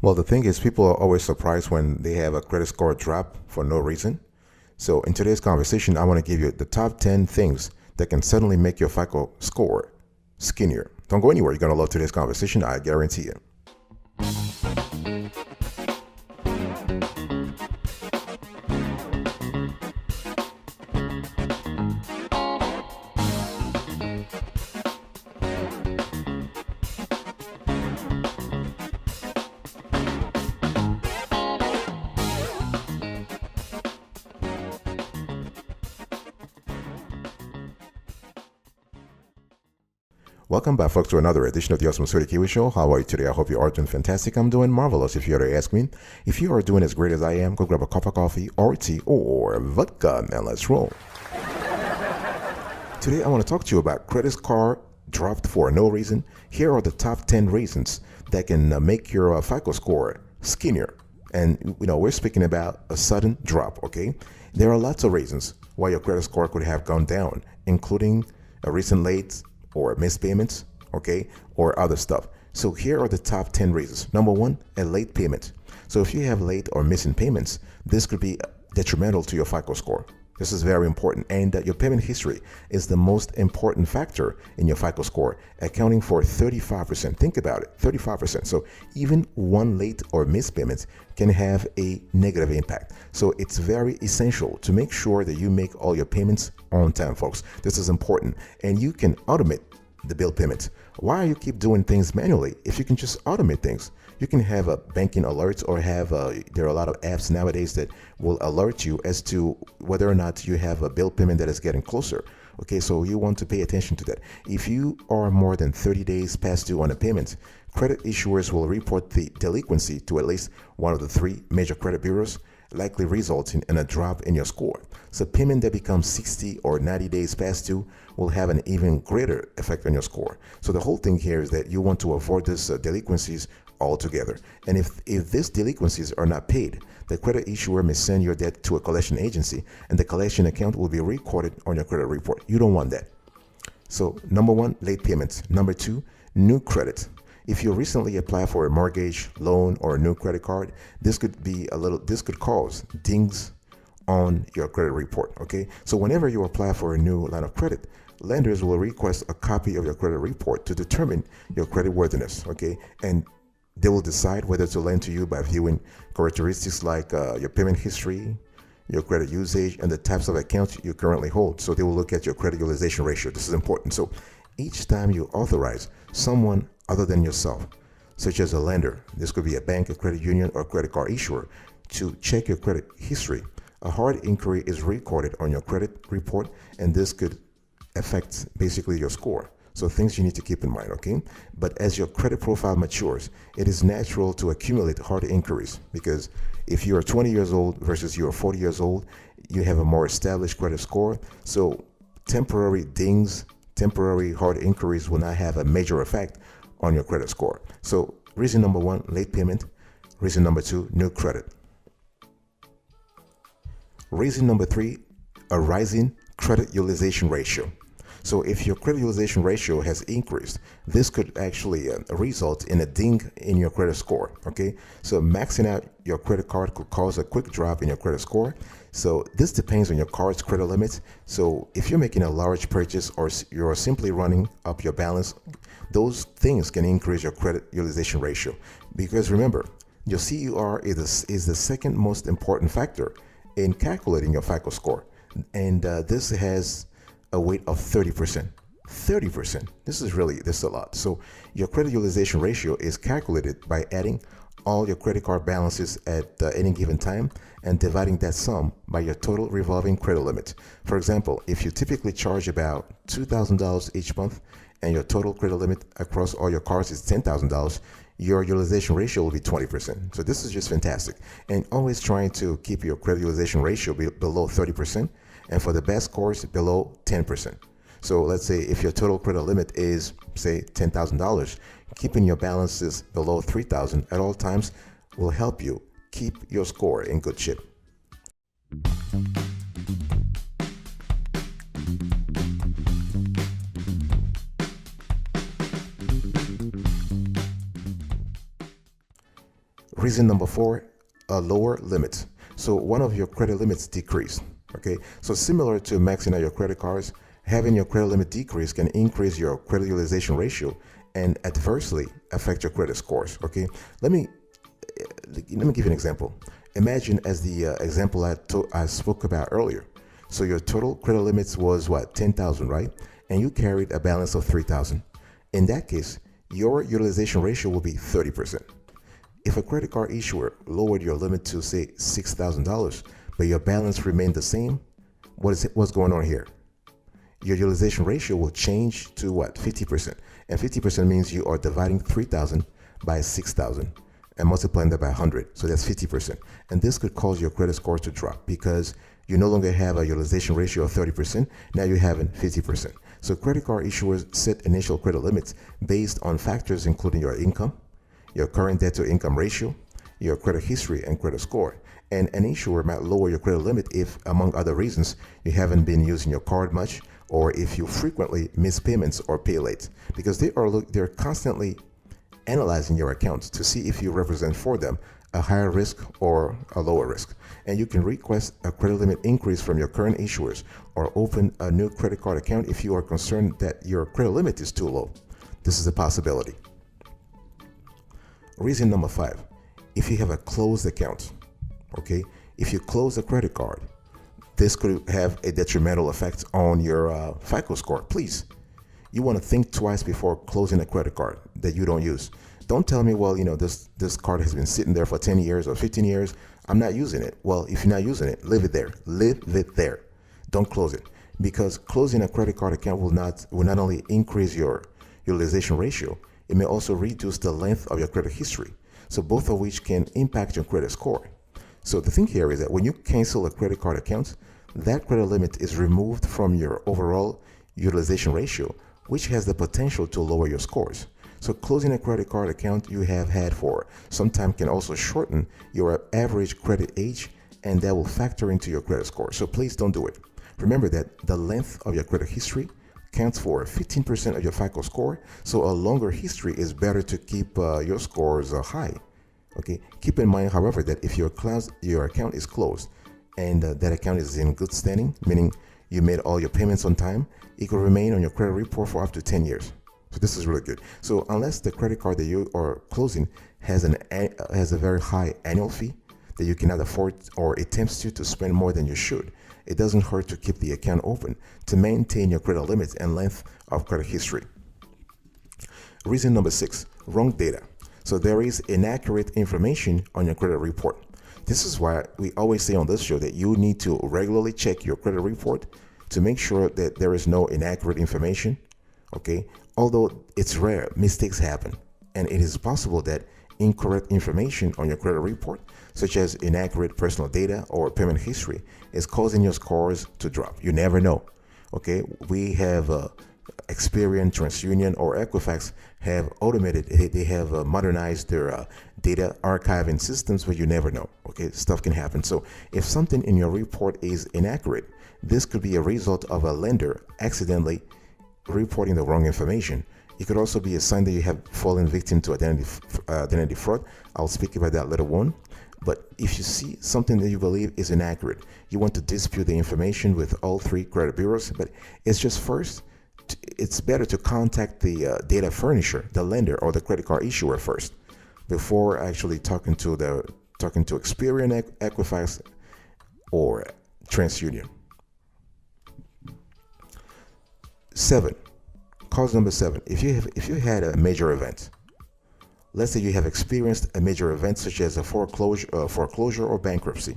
Well, the thing is, people are always surprised when they have a credit score drop for no reason. So, in today's conversation, I want to give you the top 10 things that can suddenly make your FICO score skinnier. Don't go anywhere. You're going to love today's conversation. I guarantee you. Welcome back, folks, to another edition of the Awesome Sweetie Kiwi Show. How are you today? I hope you are doing fantastic. I'm doing marvelous, if you were to ask me. If you are doing as great as I am, go grab a cup of coffee or tea or vodka and let's roll. Today, I want to talk to you about credit score dropped for no reason. Here are the top 10 reasons that can make your FICO score skinnier. And, we're speaking about a sudden drop, okay? There are lots of reasons why your credit score could have gone down, including a recent late or missed payments, okay, or other stuff. So here are the top 10 reasons. Number one, a late payment. So if you have late or missing payments, this could be detrimental to your FICO score. This is very important, and your payment history is the most important factor in your FICO score, accounting for 35%. Think about it, 35%. So even one late or missed payment can have a negative impact. So it's very essential to make sure that you make all your payments on time, folks. This is important, and you can automate the bill payments. Why you keep doing things manually if you can just automate things? You can have a banking alerts or have there are a lot of apps nowadays that will alert you as to whether or not you have a bill payment that is getting closer. Okay, so you want to pay attention to that. If you are more than 30 days past due on a payment, credit issuers will report the delinquency to at least one of the three major credit bureaus, likely resulting in a drop in your score. So payment that becomes 60 or 90 days past due will have an even greater effect on your score. So the whole thing here is that you want to avoid these delinquencies altogether. And if these delinquencies are not paid, the credit issuer may send your debt to a collection agency and the collection account will be recorded on your credit report. You don't want that. So number one, late payments. Number two, new credit. If you recently applied for a mortgage, loan, or a new credit card, this could cause dings on your credit report. Okay, so whenever you apply for a new line of credit, lenders will request a copy of your credit report to determine your credit worthiness. Okay, and they will decide whether to lend to you by viewing characteristics like your payment history, your credit usage, and the types of accounts you currently hold. So they will look at your credit utilization ratio. This is important. So each time you authorize someone other than yourself, such as a lender, this could be a bank, a credit union, or a credit card issuer, to check your credit history, a hard inquiry is recorded on your credit report, and this could affect basically your score. So things you need to keep in mind, okay? But as your credit profile matures, it is natural to accumulate hard inquiries, because if you are 20 years old versus you are 40 years old, you have a more established credit score. So temporary dings, temporary hard inquiries will not have a major effect on your credit score. So reason number one, late payment. Reason number two, new credit. Reason number three, a rising credit utilization ratio. So if your credit utilization ratio has increased, this could actually result in a ding in your credit score, okay? So maxing out your credit card could cause a quick drop in your credit score. So this depends on your card's credit limit. So if you're making a large purchase or you're simply running up your balance, those things can increase your credit utilization ratio. Because remember, your CUR is the second most important factor in calculating your FICO score. And this has a weight of 30%. 30%. This is a lot. So your credit utilization ratio is calculated by adding all your credit card balances at any given time and dividing that sum by your total revolving credit limit. For example, if you typically charge about $2,000 each month and your total credit limit across all your cards is $10,000, your utilization ratio will be 20%. So this is just fantastic. And always trying to keep your credit utilization ratio below 30%, and for the best scores below 10%. So let's say if your total credit limit is, say, $10,000, keeping your balances below $3,000 at all times will help you keep your score in good shape. Reason number four, a lower limit. So one of your credit limits decreased. Okay, so similar to maxing out your credit cards, having your credit limit decrease can increase your credit utilization ratio and adversely affect your credit scores. Okay, let me give you an example. Imagine as the example I spoke about earlier. So your total credit limits was what, 10,000, right? And you carried a balance of 3,000. In that case, your utilization ratio will be 30%. If a credit card issuer lowered your limit to say $6,000, but your balance remained the same, what's going on here? Your utilization ratio will change to what? 50%. And 50% means you are dividing 3,000 by 6,000 and multiplying that by 100. So that's 50%. And this could cause your credit score to drop because you no longer have a utilization ratio of 30%. Now you're having 50%. So credit card issuers set initial credit limits based on factors including your income, your current debt to income ratio, your credit history, and credit score. And an issuer might lower your credit limit if, among other reasons, you haven't been using your card much, or if you frequently miss payments or pay late, because they're constantly analyzing your accounts to see if you represent for them a higher risk or a lower risk. And you can request a credit limit increase from your current issuers or open a new credit card account if you are concerned that your credit limit is too low. This is a possibility. Reason number five, if you have a closed account, okay? If you close a credit card, this could have a detrimental effect on your FICO score. Please, you want to think twice before closing a credit card that you don't use. Don't tell me, well, this card has been sitting there for 10 years or 15 years. I'm not using it. Well, if you're not using it, leave it there. Leave it there. Don't close it, because closing a credit card account will not only increase your utilization ratio, it may also reduce the length of your credit history. So both of which can impact your credit score. So the thing here is that when you cancel a credit card account, that credit limit is removed from your overall utilization ratio, which has the potential to lower your scores. So closing a credit card account you have had for some time can also shorten your average credit age, and that will factor into your credit score. So please don't do it. Remember that the length of your credit history counts for 15% of your FICO score, so a longer history is better to keep your scores high. Okay. Keep in mind, however, that if your account is closed and that account is in good standing, meaning you made all your payments on time, it could remain on your credit report for up to 10 years. So this is really good. So unless the credit card that you are closing has a very high annual fee that you cannot afford, or it tempts you to spend more than you should, it doesn't hurt to keep the account open to maintain your credit limits and length of credit history. Reason number six, wrong data. So there is inaccurate information on your credit report. This is why we always say on this show that you need to regularly check your credit report to make sure that there is no inaccurate information. Okay, although it's rare, mistakes happen, and it is possible that incorrect information on your credit report, such as inaccurate personal data or payment history, is causing your scores to drop. You never know. Okay, we have Experian, TransUnion, or Equifax have automated, they have modernized their data archiving systems, but you never know. Okay, stuff can happen. So if something in your report is inaccurate, this could be a result of a lender accidentally reporting the wrong information. It could also be a sign that you have fallen victim to identity fraud. I'll speak about that later on. But if you see something that you believe is inaccurate, you want to dispute the information with all three credit bureaus. But it's better to contact the data furnisher, the lender, or the credit card issuer first before actually talking to Experian, Equifax, or TransUnion. Cause number seven. If you had a major event, let's say you have experienced a major event such as a foreclosure or bankruptcy.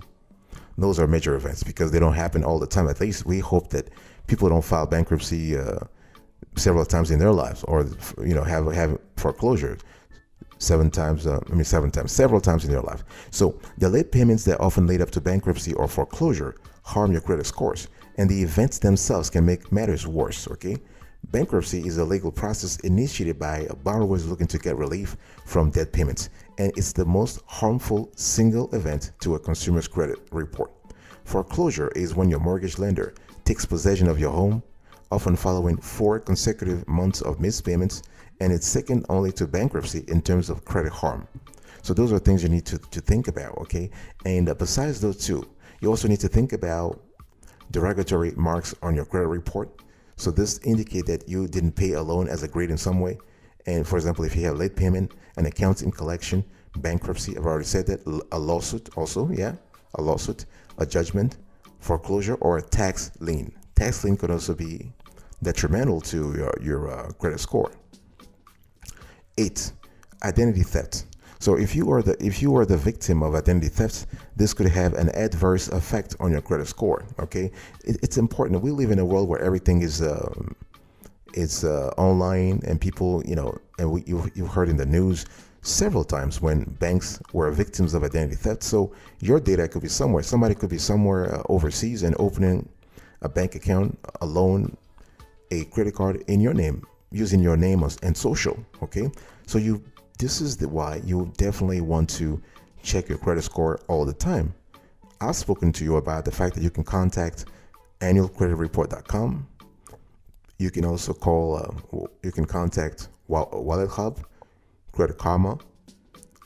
Those are major events because they don't happen all the time. At least we hope that people don't file bankruptcy several times in their lives, or have foreclosure several times in their life. So the late payments that often lead up to bankruptcy or foreclosure harm your credit scores, and the events themselves can make matters worse. Okay. Bankruptcy is a legal process initiated by borrowers looking to get relief from debt payments, and it's the most harmful single event to a consumer's credit report. Foreclosure is when your mortgage lender takes possession of your home, often following 4 consecutive months of missed payments, and it's second only to bankruptcy in terms of credit harm. So those are things you need to think about, okay? And besides those two, you also need to think about derogatory marks on your credit report. So this indicate that you didn't pay a loan as agreed in some way. And for example, if you have late payment, an account in collection, bankruptcy, I've already said that, a lawsuit also, yeah, a lawsuit, a judgment, foreclosure, or a tax lien. Tax lien could also be detrimental to your credit score. 8, identity theft. So if you are the victim of identity theft, this could have an adverse effect on your credit score. Okay, it's important. We live in a world where everything is online, and people, and you've heard in the news several times when banks were victims of identity theft. So your data could be somewhere. Somebody could be somewhere overseas and opening a bank account, a loan, a credit card in your name, using your name and social. Okay, so this is why you definitely want to check your credit score all the time. I've spoken to you about the fact that you can contact annualcreditreport.com. You can also you can contact Wallet Hub, Credit Karma,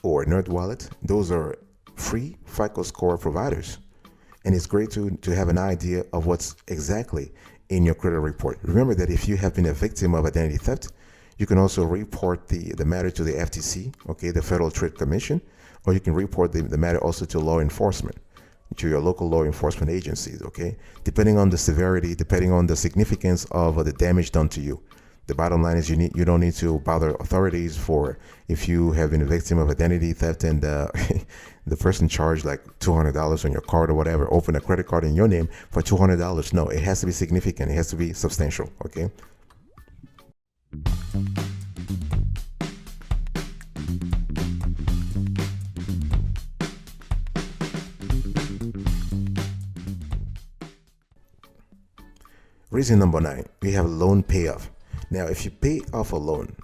or NerdWallet. Those are free FICO score providers. And it's great to have an idea of what's exactly in your credit report. Remember that if you have been a victim of identity theft, you can also report the matter to the FTC, okay, the Federal Trade Commission, or you can report the matter also to law enforcement, to your local law enforcement agencies, okay, depending on the severity, depending on the significance of the damage done to you. The bottom line is you don't need to bother authorities for if you have been a victim of identity theft and the person charged like $200 on your card or whatever, open a credit card in your name for $200. No, it has to be significant. It has to be substantial, okay? Reason number 9, we have loan payoff. Now, if you pay off a loan,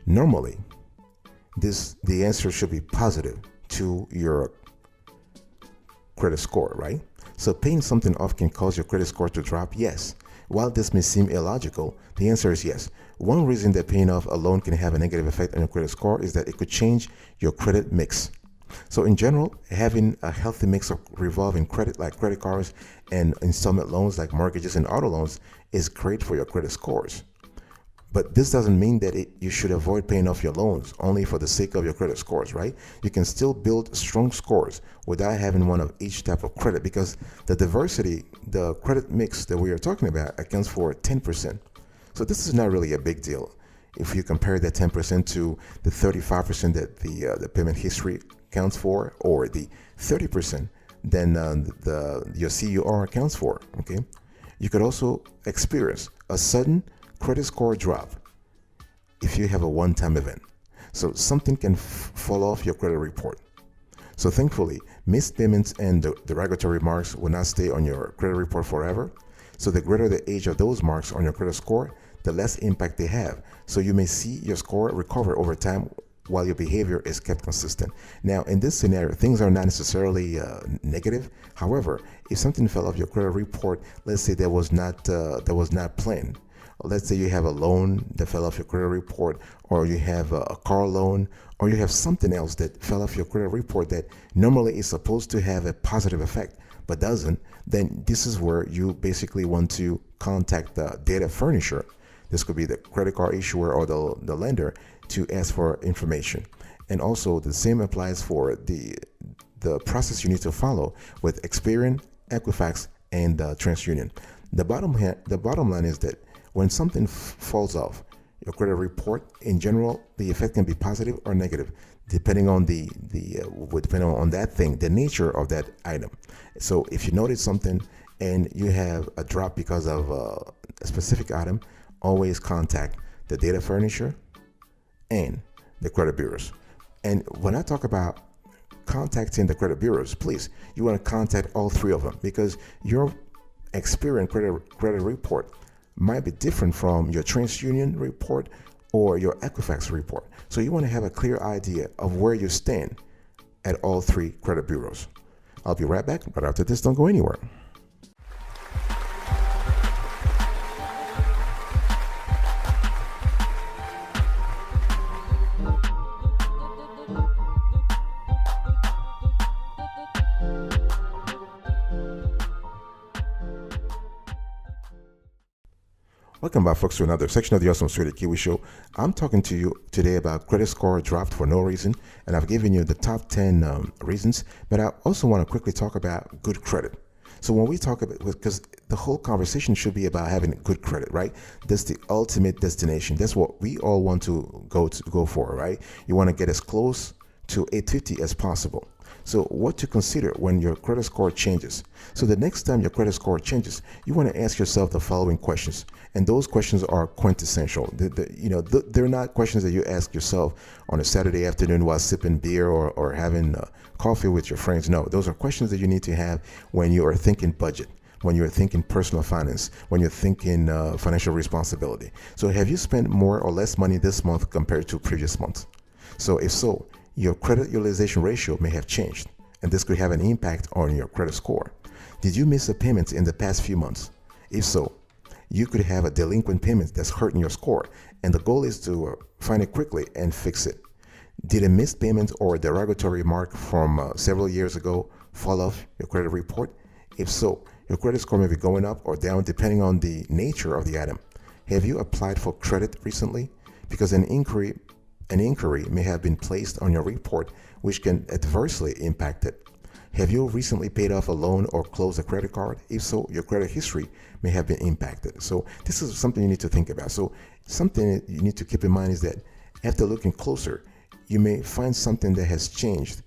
normally the answer should be positive to your credit score, right? So paying something off can cause your credit score to drop, yes. While this may seem illogical, the answer is yes. One reason that paying off a loan can have a negative effect on your credit score is that it could change your credit mix. So in general, having a healthy mix of revolving credit like credit cards and installment loans like mortgages and auto loans is great for your credit scores. But this doesn't mean that you should avoid paying off your loans only for the sake of your credit scores, right? You can still build strong scores without having one of each type of credit, because the diversity, the credit mix that we are talking about accounts for 10%. So this is not really a big deal if you compare that 10% to the 35% that the payment history accounts for, or the 30% then your CUR accounts for, okay? You could also experience a sudden credit score drop if you have a one-time event. So something can fall off your credit report. So thankfully, missed payments and the derogatory marks will not stay on your credit report forever. So the greater the age of those marks on your credit score, the less impact they have. So you may see your score recover over time while your behavior is kept consistent. Now, in this scenario, things are not necessarily negative. However, if something fell off your credit report, let's say that was not planned. Let's say you have a loan that fell off your credit report, or you have a car loan, or you have something else that fell off your credit report that normally is supposed to have a positive effect but doesn't, then this is where you basically want to contact the data furnisher. This could be the credit card issuer or the lender to ask for information. And also the same applies for the process you need to follow with Experian, Equifax, and TransUnion. The bottom line is that when something falls off your credit report, in general, the effect can be positive or negative, depending on depending on that thing, the nature of that item. So if you notice something and you have a drop because of a specific item, always contact the data furnisher and the credit bureaus. And when I talk about contacting the credit bureaus, please, you want to contact all three of them, because your Experian credit report might be different from your TransUnion report or your Equifax report. So you want to have a clear idea of where you stand at all three credit bureaus. I'll be right back, but after this, don't go anywhere. Welcome back, folks, to another section of the Awesome Street Kiwi Show. I'm talking to you today about credit score dropped for no reason, and I've given you the top 10 reasons, but I also want to quickly talk about good credit. So when we talk about, because the whole conversation should be about having good credit, right? That's the ultimate destination. That's what we all want to go for, right? You want to get as close to 850 as possible. So what to consider when your credit score changes. So the next time your credit score changes, you want to ask yourself the following questions. And those questions are quintessential. They're not questions that you ask yourself on a Saturday afternoon while sipping beer or having coffee with your friends. No, those are questions that you need to have when you are thinking budget, when you're thinking personal finance, when you're thinking financial responsibility. So have you spent more or less money this month compared to previous months? So if so, your credit utilization ratio may have changed, and this could have an impact on your credit score. Did you miss a payment in the past few months? If so, you could have a delinquent payment that's hurting your score, and the goal is to find it quickly and fix it. Did a missed payment or a derogatory remark from several years ago fall off your credit report? If so, your credit score may be going up or down depending on the nature of the item. Have you applied for credit recently? Because an inquiry may have been placed on your report, which can adversely impact it. Have you recently paid off a loan or closed a credit card? If so, your credit history may have been impacted. So this is something you need to think about. So something you need to keep in mind is that after looking closer, you may find something that has changed,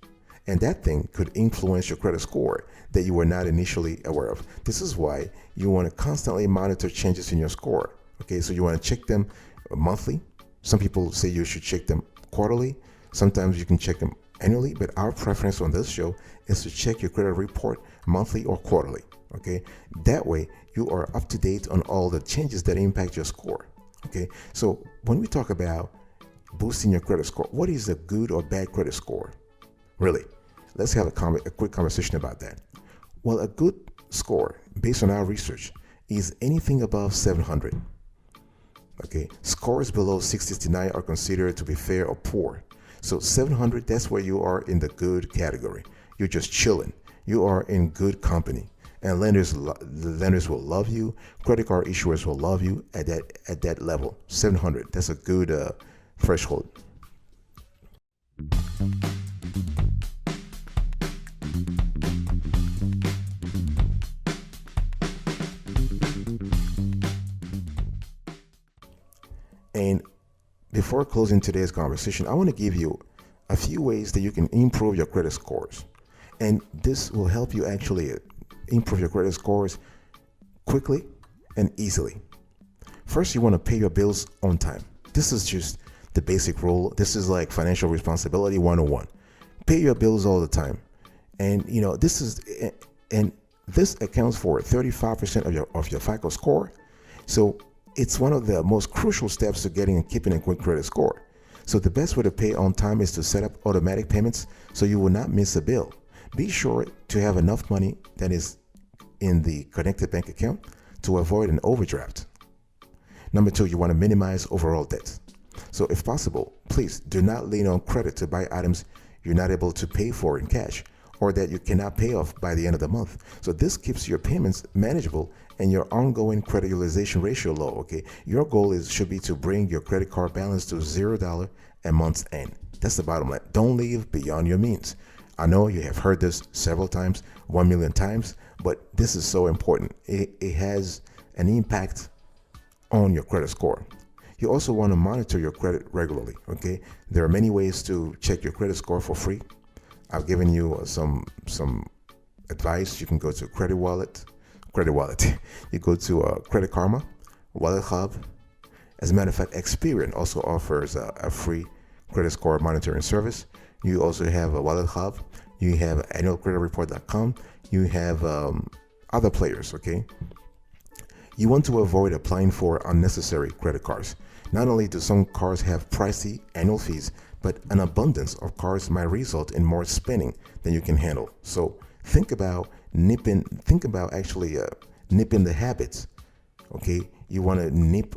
and that thing could influence your credit score that you were not initially aware of. This is why you want to constantly monitor changes in your score. Okay, so you want to check them monthly. Some people say you should check them quarterly. Sometimes you can check them annually, but our preference on this show is to check your credit report monthly or quarterly. Okay, that way you are up to date on all the changes that impact your score. Okay, so when we talk about boosting your credit score, what is a good or bad credit score? Really, let's have a quick conversation about that. Well, a good score, based on our research, is anything above 700. Okay, scores below 669 are considered to be fair or poor. So 700, that's where you are in the good category. You're just chilling. You are in good company, and the lenders will love you. Credit card issuers will love you at that level. 700, that's a good threshold. And before closing today's conversation, I want to give you a few ways that you can improve your credit scores. And this will help you actually improve your credit scores quickly and easily. First, you want to pay your bills on time. This is just the basic rule. This is like financial responsibility 101. Pay your bills all the time. And this accounts for 35% of your FICO score. So it's one of the most crucial steps to getting and keeping a good credit score. So the best way to pay on time is to set up automatic payments so you will not miss a bill. Be sure to have enough money that is in the connected bank account to avoid an overdraft. Number two, you want to minimize overall debt. So if possible, please do not lean on credit to buy items you're not able to pay for in cash or that you cannot pay off by the end of the month. So this keeps your payments manageable and your ongoing credit utilization ratio low. Okay, your goal should be to bring your credit card balance to $0 at month's end. That's the bottom line. Don't live beyond your means. I know you have heard this several times, 1 million times, but this is so important. It has an impact on your credit score. You also want to monitor your credit regularly. Okay, there are many ways to check your credit score for free. I've given you some advice. You can go to Credit Wallet. You go to Credit Karma, Wallet Hub. As a matter of fact, Experian also offers a free credit score monitoring service. You also have a Wallet Hub. You have annualcreditreport.com. You have other players. Okay. You want to avoid applying for unnecessary credit cards. Not only do some cards have pricey annual fees, but an abundance of cards might result in more spending than you can handle. So think about nipping the habits. Okay, you want to nip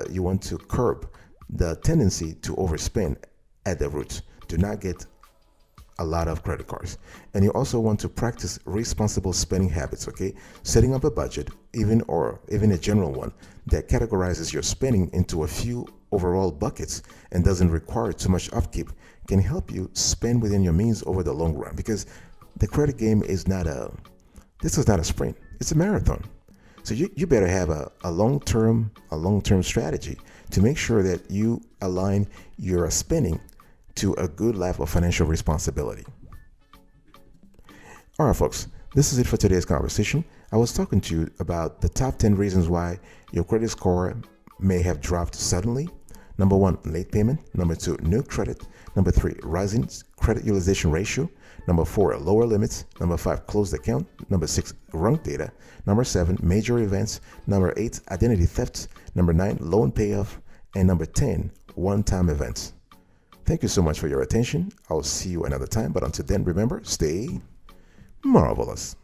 you want to curb the tendency to overspend at the roots. Do not get a lot of credit cards. And you also want to practice responsible spending habits, okay? Setting up a budget, even a general one, that categorizes your spending into a few overall buckets and doesn't require too much upkeep can help you spend within your means over the long run, because the credit game is not a sprint, it's a marathon. So you better have a long-term strategy to make sure that you align your spending to a good life of financial responsibility. All right, folks, this is it for today's conversation. I was talking to you about the top 10 reasons why your credit score may have dropped suddenly. Number 1, late payment. Number 2, new credit. Number 3, rising credit utilization ratio. Number 4, lower limits. Number 5, closed account. Number 6, wrong data. Number 7, major events. Number 8, identity thefts. Number 9, loan payoff. And number 10, one-time events. Thank you so much for your attention. I'll see you another time. But until then, remember, stay marvelous.